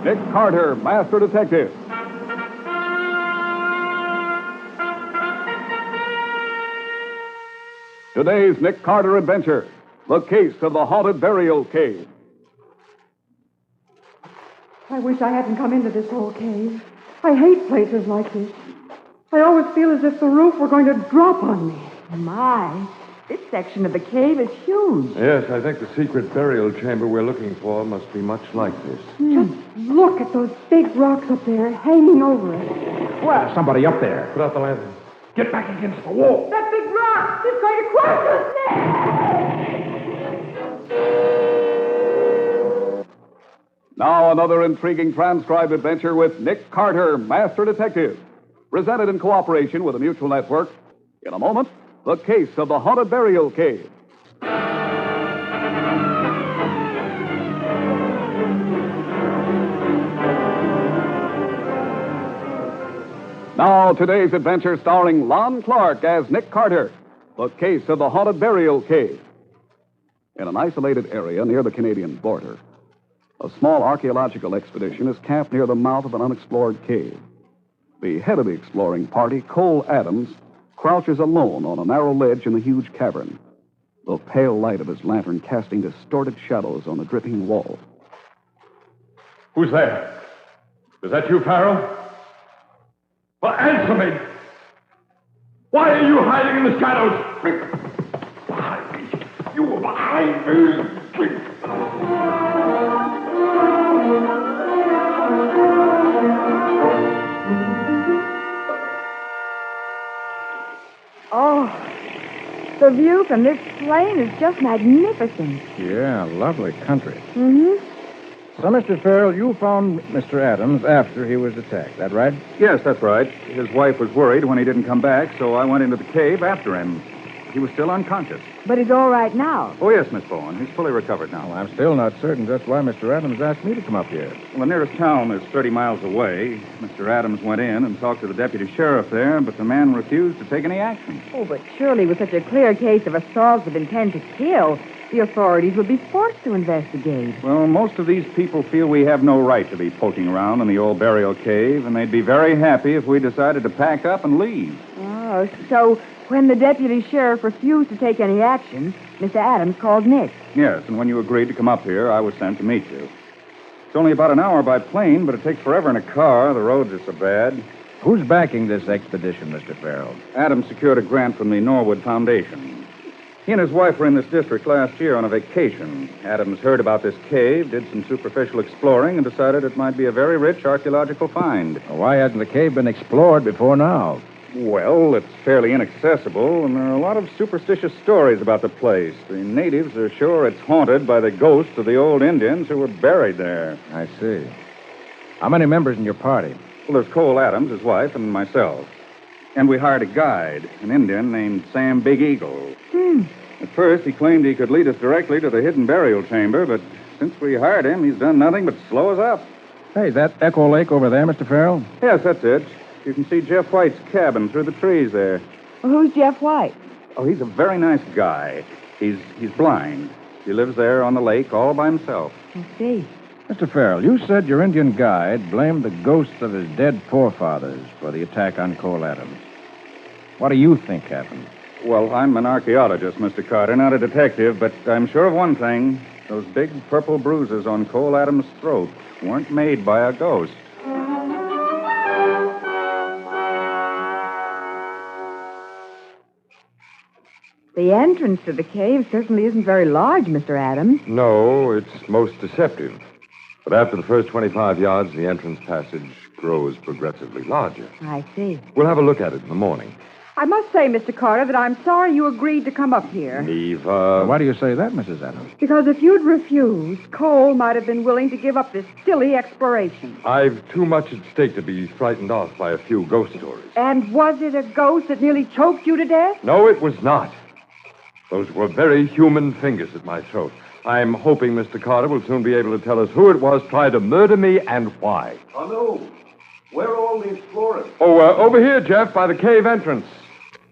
Nick Carter, Master Detective. Today's Nick Carter adventure, the case of the haunted burial cave. I wish I hadn't come into this old cave. I hate places like this. I always feel as if the roof were going to drop on me. My, this section of the cave is huge. Yes, I think the secret burial chamber we're looking for must be much like this. Just look at those big rocks up there hanging over it. Well, somebody up there. Put out the lantern. Get back against the wall. That big rock is going to crush us. Now another intriguing transcribed adventure with Nick Carter, Master Detective. Presented in cooperation with the Mutual Network. In a moment, the case of the haunted burial cave. Now, today's adventure starring Lon Clark as Nick Carter, the case of the haunted burial cave. In an isolated area near the Canadian border, a small archaeological expedition is camped near the mouth of an unexplored cave. The head of the exploring party, Cole Adams, crouches alone on a narrow ledge in the huge cavern, the pale light of his lantern casting distorted shadows on the dripping wall. Who's there? Is that you, Farrell? Well, answer me. Why are you hiding in the shadows? Behind me. You were behind me. Oh, the view from this plane is just magnificent. Yeah, lovely country. Mm-hmm. So, Mr. Farrell, you found Mr. Adams after he was attacked, that right? Yes, that's right. His wife was worried when he didn't come back, so I went into the cave after him. He was still unconscious. But he's all right now. Oh, yes, Miss Bowen. He's fully recovered now. Well, I'm still not certain just why Mr. Adams asked me to come up here. Well, the nearest town is 30 miles away. Mr. Adams went in and talked to the deputy sheriff there, but the man refused to take any action. Oh, but surely with such a clear case of assault with intent to kill, the authorities would be forced to investigate. Well, most of these people feel we have no right to be poking around in the old burial cave, and they'd be very happy if we decided to pack up and leave. Oh, so when the deputy sheriff refused to take any action, Mr. Adams called Nick. Yes, and when you agreed to come up here, I was sent to meet you. It's only about an hour by plane, but it takes forever in a car. The roads are so bad. Who's backing this expedition, Mr. Farrell? Adams secured a grant from the Norwood Foundation. He and his wife were in this district last year on a vacation. Adams heard about this cave, did some superficial exploring, and decided it might be a very rich archaeological find. Well, why hasn't the cave been explored before now? Well, it's fairly inaccessible, and there are a lot of superstitious stories about the place. The natives are sure it's haunted by the ghosts of the old Indians who were buried there. I see. How many members in your party? Well, there's Cole Adams, his wife, and myself. And we hired a guide, an Indian named Sam Big Eagle. At first, he claimed he could lead us directly to the hidden burial chamber, but since we hired him, he's done nothing but slow us up. Hey, is that Echo Lake over there, Mr. Farrell? Yes, that's it. You can see Jeff White's cabin through the trees there. Well, who's Jeff White? Oh, he's a very nice guy. He's blind. He lives there on the lake all by himself. I see. Mr. Farrell, you said your Indian guide blamed the ghosts of his dead forefathers for the attack on Cole Adams. What do you think happened? Well, I'm an archaeologist, Mr. Carter, not a detective, but I'm sure of one thing. Those big purple bruises on Cole Adams' throat weren't made by a ghost. The entrance to the cave certainly isn't very large, Mr. Adams. No, it's most deceptive. But after the first 25 yards, the entrance passage grows progressively larger. I see. We'll have a look at it in the morning. I must say, Mr. Carter, that I'm sorry you agreed to come up here. Eva. Why do you say that, Mrs. Adams? Because if you'd refused, Cole might have been willing to give up this silly exploration. I've too much at stake to be frightened off by a few ghost stories. And was it a ghost that nearly choked you to death? No, it was not. Those were very human fingers at my throat. I'm hoping Mr. Carter will soon be able to tell us who it was tried to murder me and why. Oh, no. Where are all the explorers? Oh, over here, Jeff, by the cave entrance.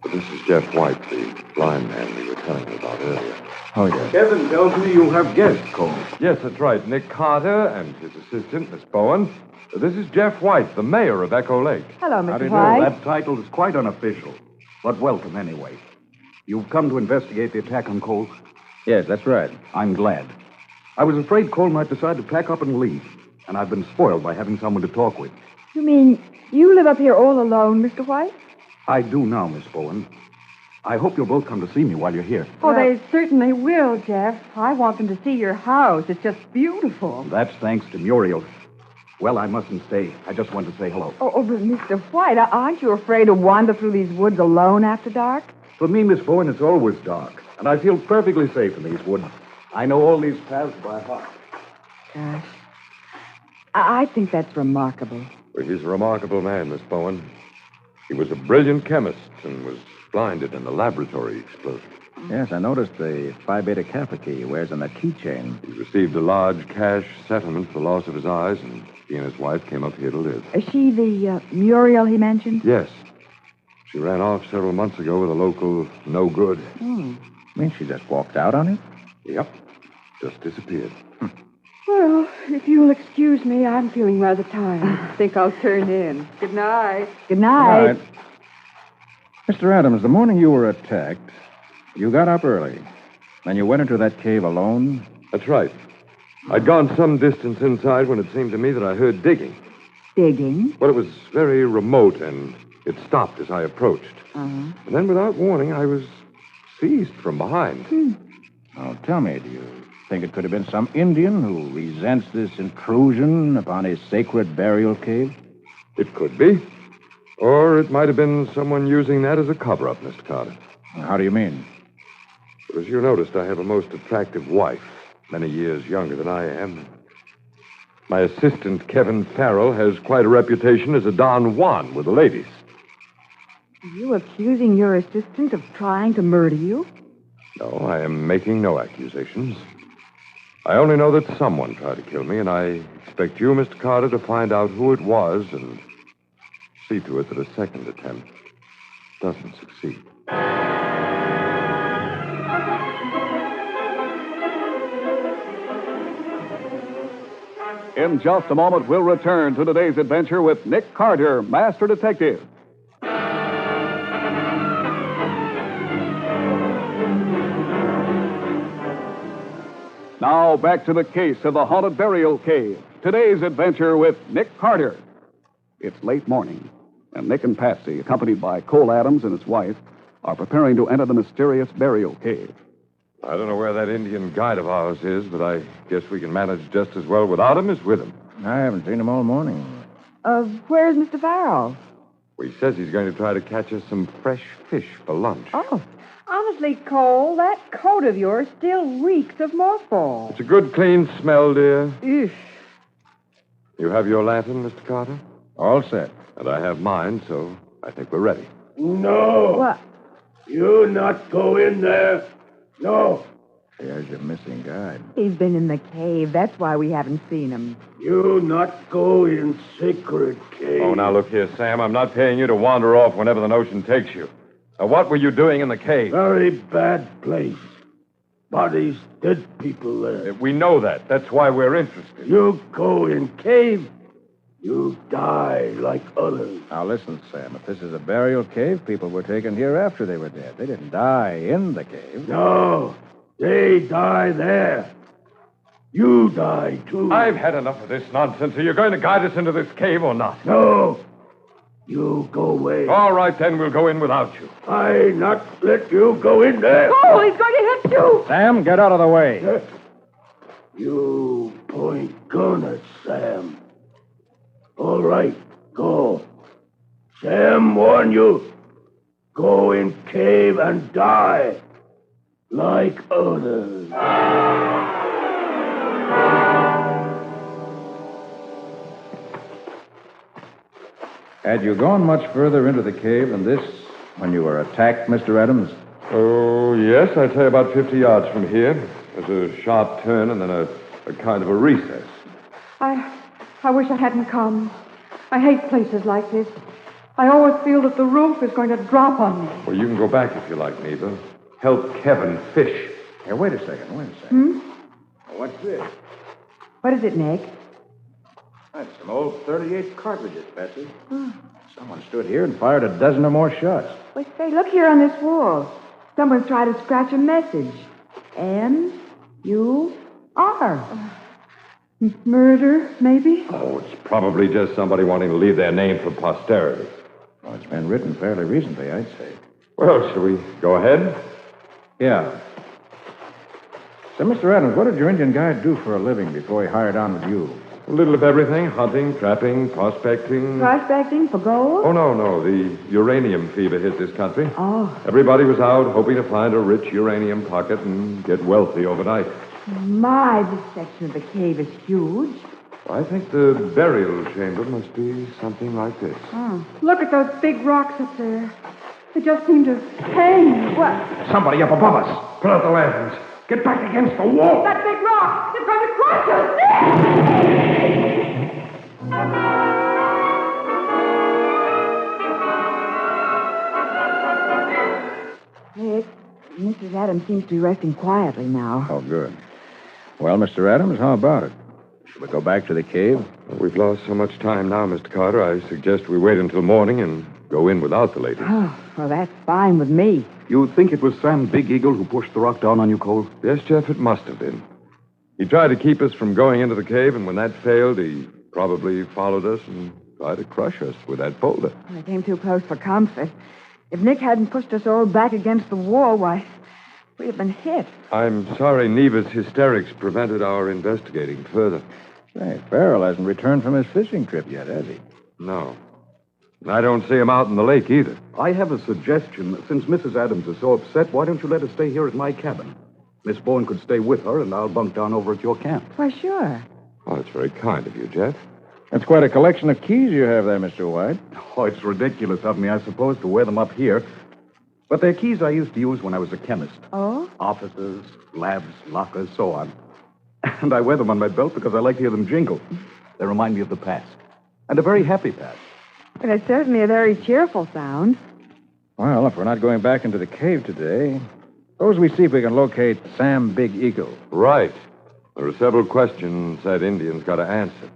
This is Jeff White, the blind man we were telling you about earlier. Oh, yes. Kevin tells me you have guests, Cole. Yes, that's right. Nick Carter and his assistant, Miss Bowen. This is Jeff White, the mayor of Echo Lake. Hello, How do Mr. you do? White. That title is quite unofficial, but welcome anyway. You've come to investigate the attack on Cole? Yes, that's right. I'm glad. I was afraid Cole might decide to pack up and leave, and I've been spoiled by having someone to talk with. You mean you live up here all alone, Mr. White? I do now, Miss Bowen. I hope you'll both come to see me while you're here. Oh, they certainly will, Jeff. I want them to see your house. It's just beautiful. That's thanks to Muriel. Well, I mustn't stay. I just wanted to say hello. Oh, but Mr. White, aren't you afraid to wander through these woods alone after dark? For me, Miss Bowen, it's always dark, and I feel perfectly safe in these woods. I know all these paths by heart. Gosh. I think that's remarkable. Well, he's a remarkable man, Miss Bowen. He was a brilliant chemist and was blinded in a laboratory explosion. Yes, I noticed the Phi Beta Kappa key he wears on that keychain. He received a large cash settlement for the loss of his eyes, and he and his wife came up here to live. Is she the Muriel he mentioned? Yes. She ran off several months ago with a local no good. Hmm. I mean, she just walked out on it? Yep. Just disappeared. Well, if you'll excuse me, I'm feeling rather tired. I think I'll turn in. Good night. Good night. All right. Mr. Adams, the morning you were attacked, you got up early. Then you went into that cave alone? That's right. I'd gone some distance inside when it seemed to me that I heard digging. Digging? Well, it was very remote, and it stopped as I approached. Uh-huh. And then, without warning, I was seized from behind. Now, tell me, do you think it could have been some Indian who resents this intrusion upon his sacred burial cave? It could be. Or it might have been someone using that as a cover-up, Mr. Carter. How do you mean? But as you noticed, I have a most attractive wife, many years younger than I am. My assistant, Kevin Farrell, has quite a reputation as a Don Juan with the ladies. Are you accusing your assistant of trying to murder you? No, I am making no accusations. I only know that someone tried to kill me, and I expect you, Mr. Carter, to find out who it was and see to it that a second attempt doesn't succeed. In just a moment, we'll return to today's adventure with Nick Carter, Master Detective. Now, back to the case of the haunted burial cave. Today's adventure with Nick Carter. It's late morning, and Nick and Patsy, accompanied by Cole Adams and his wife, are preparing to enter the mysterious burial cave. I don't know where that Indian guide of ours is, but I guess we can manage just as well without him as with him. I haven't seen him all morning. Where's Mr. Farrell? Well, he says he's going to try to catch us some fresh fish for lunch. Oh. Honestly, Cole, that coat of yours still reeks of mothballs. It's a good, clean smell, dear. Eesh. You have your lantern, Mr. Carter? All set. And I have mine, so I think we're ready. No. What? You not go in there. No. There's your missing guide. He's been in the cave. That's why we haven't seen him. You not go in sacred cave. Oh, now look here, Sam. I'm not paying you to wander off whenever the notion takes you. Now, what were you doing in the cave? Very bad place. Bodies, dead people there. We know that. That's why we're interested. You go in cave, you die like others. Now, listen, Sam. If this is a burial cave, people were taken here after they were dead. They didn't die in the cave. No, they die there. You die, too. I've had enough of this nonsense. Are you going to guide us into this cave or not? No. You go away. All right, then. We'll go in without you. I not let you go in there. Oh, he's going to hit you. Sam, get out of the way. You point gun at Sam. All right, go. Sam warn you. Go in cave and die. Like others. Had you gone much further into the cave than this when you were attacked, Mr. Adams? Oh, yes. I'd say about 50 yards from here. There's a sharp turn and then a kind of a recess. I wish I hadn't come. I hate places like this. I always feel that the roof is going to drop on me. Well, you can go back if you like, Neva. Help Kevin fish. Here, wait a second. What's this? What is it, Nick? That's some old 38 cartridges, Betsy. Someone stood here and fired a dozen or more shots. Well, say, look here on this wall. Someone's tried to scratch a message. M-U-R. Murder, maybe? Oh, it's probably just somebody wanting to leave their name for posterity. Well, it's been written fairly recently, I'd say. Well, shall we go ahead? Yeah. So, Mr. Adams, what did your Indian guide do for a living before he hired on with you? A little of everything. Hunting, trapping, prospecting. Prospecting for gold? Oh, no. The uranium fever hit this country. Oh. Everybody was out hoping to find a rich uranium pocket and get wealthy overnight. My, this section of the cave is huge. I think the burial chamber must be something like this. Look at those big rocks up there. They just seem to hang. What? Somebody up above us. Put out the lanterns. Get back against the wall. That big rock! It's going to crush us! Nick, Mrs. Adams seems to be resting quietly now. Oh, good. Well, Mr. Adams, how about it? Should we go back to the cave? We've lost so much time now, Mr. Carter. I suggest we wait until morning and go in without the lady. Oh, well, that's fine with me. You think it was Sam Big Eagle who pushed the rock down on you, Cole? Yes, Jeff, it must have been. He tried to keep us from going into the cave, and when that failed, he probably followed us and tried to crush us with that boulder. I came too close for comfort. If Nick hadn't pushed us all back against the wall, why, we'd have been hit. I'm sorry Neva's hysterics prevented our investigating further. Say, Farrell hasn't returned from his fishing trip yet, has he? No. I don't see him out in the lake either. I have a suggestion. Since Mrs. Adams is so upset, why don't you let her stay here at my cabin? Miss Bowen could stay with her, and I'll bunk down over at your camp. Why, sure. Oh, that's very kind of you, Jeff. That's quite a collection of keys you have there, Mr. White. Oh, it's ridiculous of me, I suppose, to wear them up here. But they're keys I used to use when I was a chemist. Oh? Offices, labs, lockers, so on. And I wear them on my belt because I like to hear them jingle. They remind me of the past. And a very happy past. Well, it's certainly a very cheerful sound. Well, if we're not going back into the cave today, suppose we see if we can locate Sam Big Eagle. Right. There are several questions that Indian's got to answer.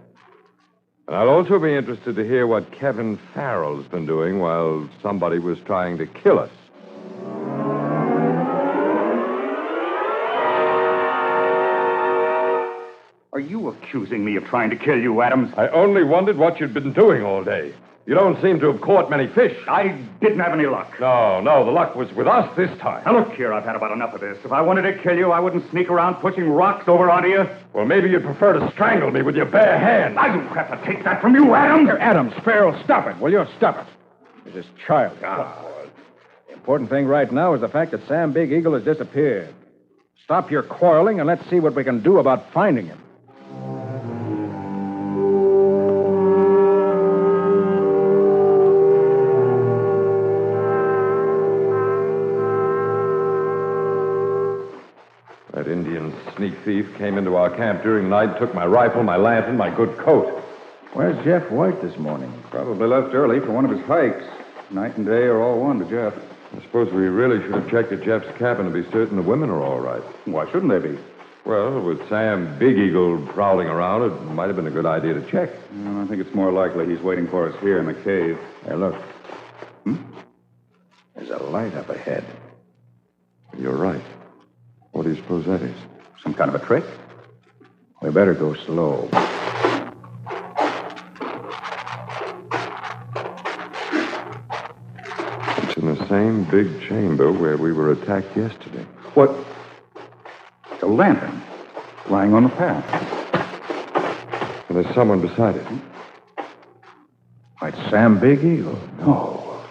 And I'll also be interested to hear what Kevin Farrell's been doing while somebody was trying to kill us. Are you accusing me of trying to kill you, Adams? I only wondered what you'd been doing all day. You don't seem to have caught many fish. I didn't have any luck. No, the luck was with us this time. Now, look here, I've had about enough of this. If I wanted to kill you, I wouldn't sneak around pushing rocks over onto you. Well, maybe you'd prefer to strangle me with your bare hands. I don't have to take that from you, Adams. Here, Adams, Farrell, stop it. Will you stop it? This is childish. The important thing right now is the fact that Sam Big Eagle has disappeared. Stop your quarreling and let's see what we can do about finding him. That Indian sneak thief came into our camp during the night, took my rifle, my lantern, my good coat. Where's Jeff White this morning? Probably left early for one of his hikes. Night and day are all one to Jeff. I suppose we really should have checked at Jeff's cabin to be certain the women are all right. Why shouldn't they be? Well, with Sam Big Eagle prowling around, it might have been a good idea to check. Well, I think it's more likely he's waiting for us here in the cave. Hey, look. There's a light up ahead. You're right. What do you suppose that is? Some kind of a trick? We better go slow. It's in the same big chamber where we were attacked yesterday. What? A lantern lying on the path. And there's someone beside it. Why, it's Sam Big Eagle. No.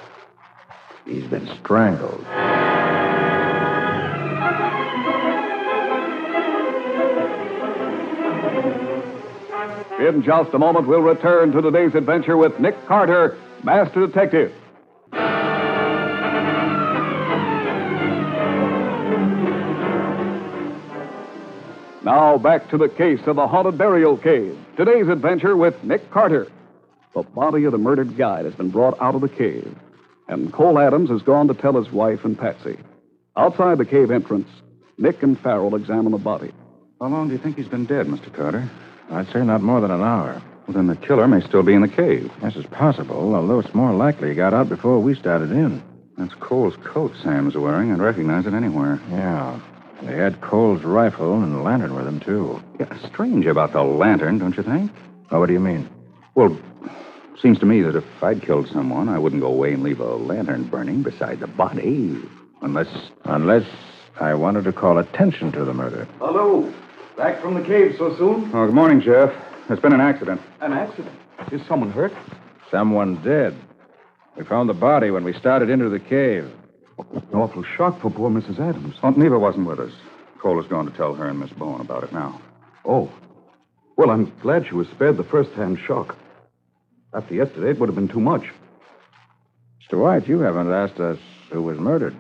He's been strangled. In just a moment, we'll return to today's adventure with Nick Carter, Master Detective. Now back to the case of the haunted burial cave. Today's adventure with Nick Carter. The body of the murdered guide has been brought out of the cave, and Cole Adams has gone to tell his wife and Patsy. Outside the cave entrance, Nick and Farrell examine the body. How long do you think he's been dead, Mr. Carter? I'd say not more than an hour. Well, then the killer may still be in the cave. This is possible, although it's more likely he got out before we started in. That's Cole's coat Sam's wearing. I'd recognize it anywhere. Yeah. They had Cole's rifle and lantern with him, too. Yeah, strange about the lantern, don't you think? Oh, what do you mean? Well, seems to me that if I'd killed someone, I wouldn't go away and leave a lantern burning beside the body. Unless I wanted to call attention to the murder. Hello. Back from the cave so soon? Oh, good morning, Jeff. There's been an accident. An accident? Is someone hurt? Someone dead. We found the body when we started into the cave. An awful shock for poor Mrs. Adams. Aunt Neva wasn't with us. Cole has gone to tell her and Miss Bowen about it now. Oh. Well, I'm glad she was spared the first-hand shock. After yesterday, it would have been too much. Mr. White, you haven't asked us who was murdered.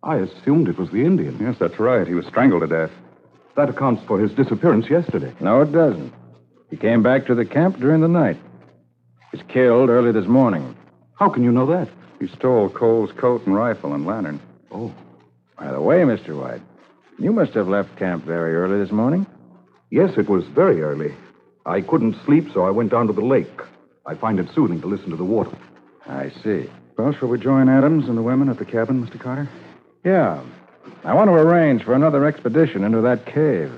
I assumed it was the Indian. Yes, that's right. He was strangled to death. That accounts for his disappearance yesterday. No, it doesn't. He came back to the camp during the night. He was killed early this morning. How can you know that? He stole Cole's coat and rifle and lantern. Oh. By the way, Mr. White, you must have left camp very early this morning. Yes, it was very early. I couldn't sleep, so I went down to the lake. I find it soothing to listen to the water. I see. Well, shall we join Adams and the women at the cabin, Mr. Carter? Yeah. I want to arrange for another expedition into that cave.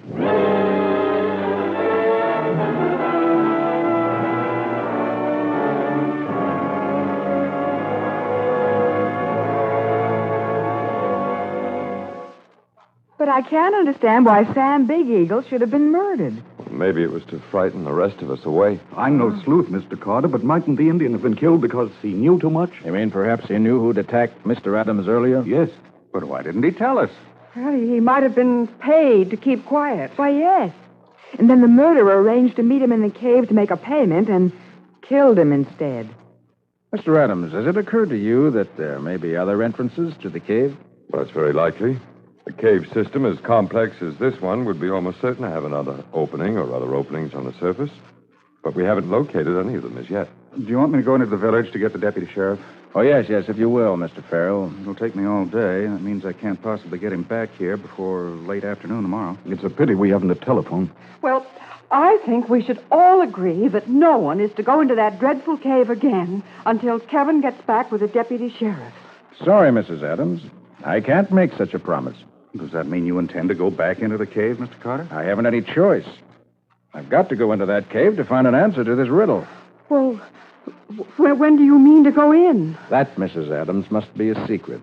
But I can't understand why Sam Big Eagle should have been murdered. Maybe it was to frighten the rest of us away. I'm no sleuth, Mr. Carter, but mightn't the Indian have been killed because he knew too much? You mean perhaps he knew who'd attacked Mr. Adams earlier? Yes. But why didn't he tell us? Well, he might have been paid to keep quiet. Why, yes. And then the murderer arranged to meet him in the cave to make a payment and killed him instead. Mr. Adams, has it occurred to you that there may be other entrances to the cave? Well, that's very likely. A cave system as complex as this one would be almost certain to have another opening or other openings on the surface. But we haven't located any of them as yet. Do you want me to go into the village to get the deputy sheriff? Oh, yes, if you will, Mr. Farrell. It'll take me all day. That means I can't possibly get him back here before late afternoon tomorrow. It's a pity we haven't a telephone. Well, I think we should all agree that no one is to go into that dreadful cave again until Kevin gets back with the deputy sheriff. Sorry, Mrs. Adams. I can't make such a promise. Does that mean you intend to go back into the cave, Mr. Carter? I haven't any choice. I've got to go into that cave to find an answer to this riddle. Well, when do you mean to go in? That, Mrs. Adams, must be a secret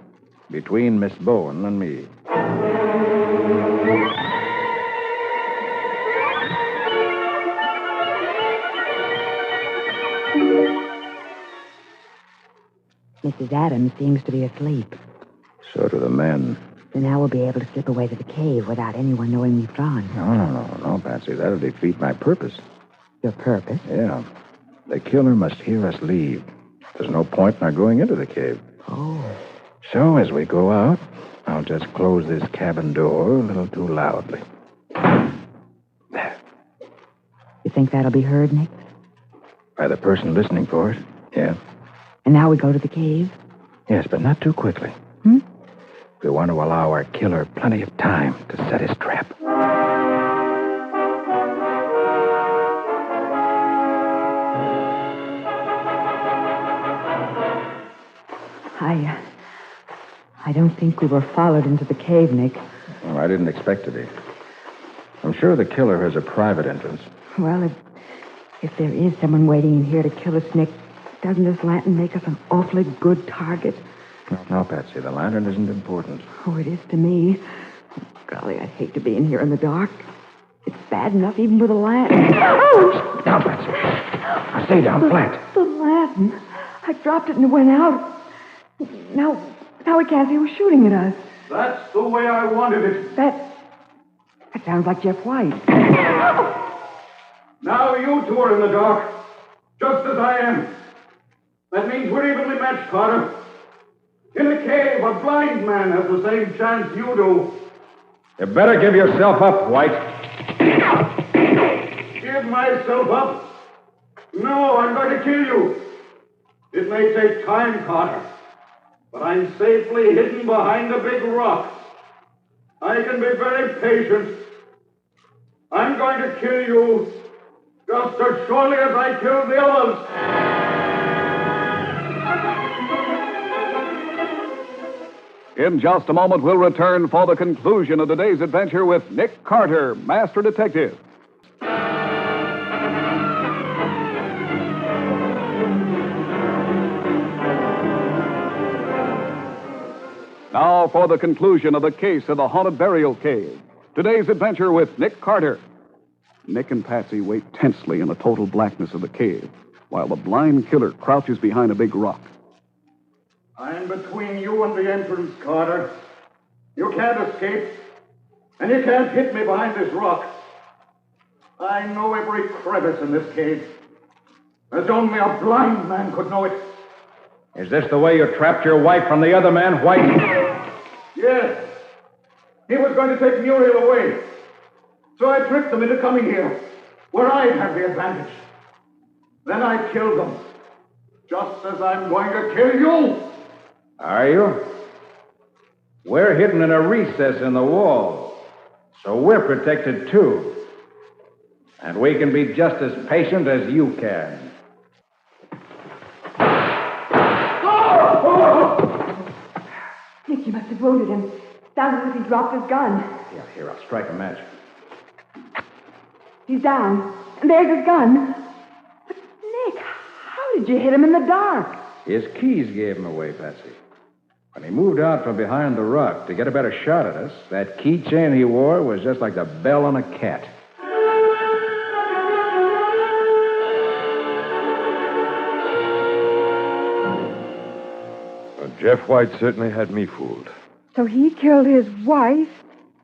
between Miss Bowen and me. Mrs. Adams seems to be asleep. So do the men. So now we'll be able to slip away to the cave without anyone knowing we've gone. No, Patsy. That'll defeat my purpose. Your purpose? Yeah. The killer must hear us leave. There's no point in our going into the cave. Oh. So as we go out, I'll just close this cabin door a little too loudly. There. You think that'll be heard, Nick? By the person listening for it? Yeah. And now we go to the cave? Yes, but not too quickly. We want to allow our killer plenty of time to set his trap. I don't think we were followed into the cave, Nick. Oh, I didn't expect to be. I'm sure the killer has a private entrance. Well, if there is someone waiting in here to kill us, Nick, doesn't this lantern make us an awfully good target? No, Patsy, the lantern isn't important. Oh, it is to me. Oh, golly, I'd hate to be in here in the dark. It's bad enough even with a lantern. Oh! Down, Patsy. Now stay down flat. The lantern. I dropped it and it went out. Now we can't see who's shooting at us. That's the way I wanted it. That sounds like Jeff White. Now you two are in the dark, just as I am. That means we're evenly matched, Carter. In the cave, a blind man has the same chance you do. You better give yourself up, White. Give myself up? No, I'm going to kill you. It may take time, Carter, but I'm safely hidden behind a big rock. I can be very patient. I'm going to kill you just as surely as I killed the others. In just a moment, we'll return for the conclusion of today's adventure with Nick Carter, Master Detective. Now for the conclusion of the case of the haunted burial cave. Today's adventure with Nick Carter. Nick and Patsy wait tensely in the total blackness of the cave, while the blind killer crouches behind a big rock. I'm between you and the entrance, Carter. You can't escape, and you can't hit me behind this rock. I know every crevice in this cave, as only a blind man could know it. Is this the way you trapped your wife from the other man, White? Yes. He was going to take Muriel away. So I tricked them into coming here, where I'd have the advantage. Then I killed them, just as I'm going to kill you. Are you? We're hidden in a recess in the wall, so we're protected too. And we can be just as patient as you can. Nick, you must have wounded him. Sounds as if he dropped his gun. Yeah, here, I'll strike a match. He's down. And there's his gun. But, Nick, how did you hit him in the dark? His keys gave him away, Patsy. When he moved out from behind the rock to get a better shot at us, that keychain he wore was just like the bell on a cat. Well, Jeff White certainly had me fooled. So he killed his wife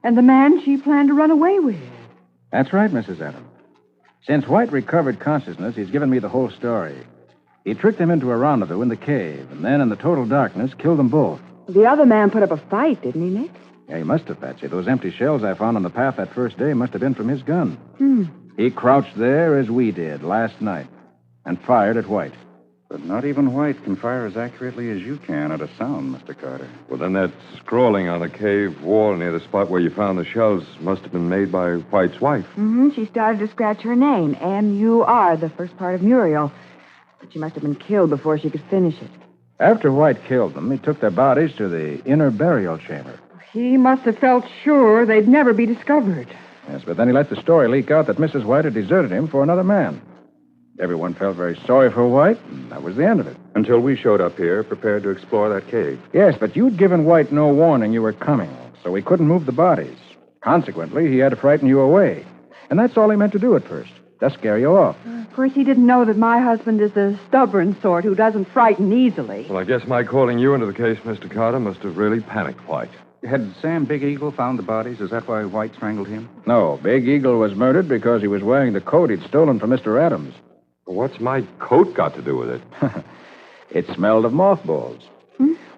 and the man she planned to run away with. That's right, Mrs. Adams. Since White recovered consciousness, he's given me the whole story. He tricked them into a rendezvous in the cave, and then in the total darkness, killed them both. The other man put up a fight, didn't he, Nick? Yeah, he must have, Patsy. Those empty shells I found on the path that first day must have been from his gun. He crouched there as we did last night and fired at White. But not even White can fire as accurately as you can at a sound, Mr. Carter. Well, then that scrawling on the cave wall near the spot where you found the shells must have been made by White's wife. She started to scratch her name, M-U-R, the first part of Muriel. But she must have been killed before she could finish it. After White killed them, he took their bodies to the inner burial chamber. He must have felt sure they'd never be discovered. Yes, but then he let the story leak out that Mrs. White had deserted him for another man. Everyone felt very sorry for White, and that was the end of it. Until we showed up here, prepared to explore that cave. Yes, but you'd given White no warning you were coming, so he couldn't move the bodies. Consequently, he had to frighten you away. And that's all he meant to do at first, just scare you off. Of course, he didn't know that my husband is the stubborn sort who doesn't frighten easily. Well, I guess my calling you into the case, Mr. Carter, must have really panicked White. Had Sam Big Eagle found the bodies? Is that why White strangled him? No, Big Eagle was murdered because he was wearing the coat he'd stolen from Mr. Adams. Well, what's my coat got to do with it? It smelled of mothballs.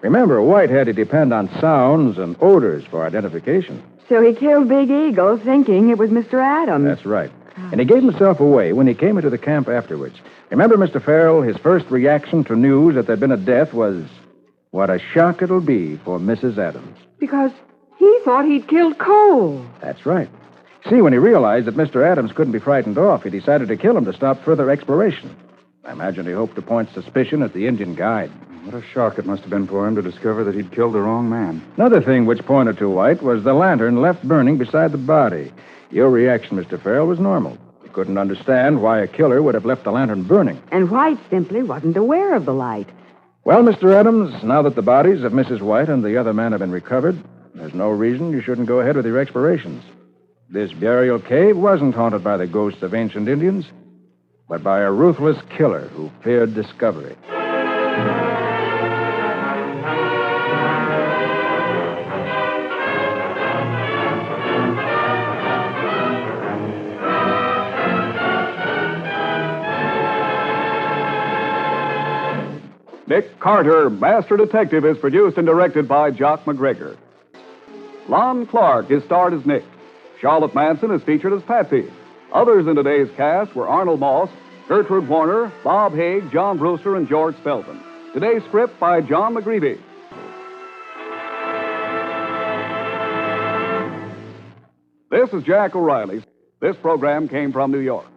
Remember, White had to depend on sounds and odors for identification. So he killed Big Eagle thinking it was Mr. Adams. That's right. And he gave himself away when he came into the camp afterwards. Remember, Mr. Farrell, his first reaction to news that there'd been a death was, what a shock it'll be for Mrs. Adams. Because he thought he'd killed Cole. That's right. See, when he realized that Mr. Adams couldn't be frightened off, he decided to kill him to stop further exploration. I imagine he hoped to point suspicion at the Indian guide. What a shock it must have been for him to discover that he'd killed the wrong man. Another thing which pointed to White was the lantern left burning beside the body. Your reaction, Mr. Farrell, was normal. You couldn't understand why a killer would have left the lantern burning. And White simply wasn't aware of the light. Well, Mr. Adams, now that the bodies of Mrs. White and the other man have been recovered, there's no reason you shouldn't go ahead with your explorations. This burial cave wasn't haunted by the ghosts of ancient Indians, but by a ruthless killer who feared discovery. Nick Carter, Master Detective, is produced and directed by Jock McGregor. Lon Clark is starred as Nick. Charlotte Manson is featured as Patsy. Others in today's cast were Arnold Moss, Gertrude Warner, Bob Haig, John Brewster, and George Spelton. Today's script by John McGreevy. This is Jack O'Reilly. This program came from New York.